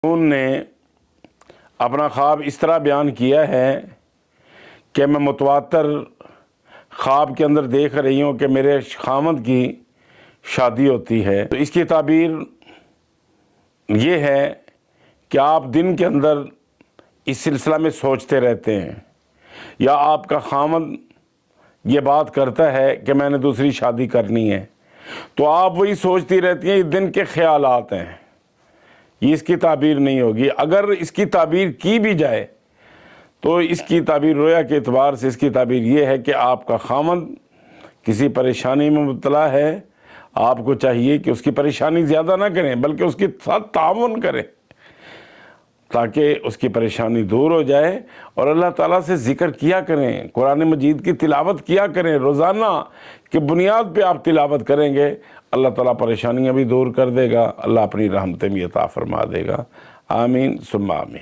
نے اپنا خواب اس طرح بیان کیا ہے کہ میں متواتر خواب کے اندر دیکھ رہی ہوں کہ میرے خامد کی شادی ہوتی ہے۔ تو اس کی تعبیر یہ ہے کہ آپ دن کے اندر اس سلسلہ میں سوچتے رہتے ہیں، یا آپ کا خامد یہ بات کرتا ہے کہ میں نے دوسری شادی کرنی ہے، تو آپ وہی سوچتی رہتی ہیں۔ یہ دن کے خیالات ہیں، یہ اس کی تعبیر نہیں ہوگی۔ اگر اس کی تعبیر کی بھی جائے تو اس کی تعبیر رویا کے اعتبار سے اس کی تعبیر یہ ہے کہ آپ کا خامد کسی پریشانی میں مبتلا ہے، آپ کو چاہیے کہ اس کی پریشانی زیادہ نہ کریں بلکہ اس کے ساتھ تعاون کریں تاکہ اس کی پریشانی دور ہو جائے، اور اللہ تعالیٰ سے ذکر کیا کریں، قرآن مجید کی تلاوت کیا کریں روزانہ کی بنیاد پہ آپ تلاوت کریں گے، اللہ تعالیٰ پریشانیاں بھی دور کر دے گا، اللہ اپنی رحمتیں بھی عطا فرما دے گا۔ آمین ثم آمین۔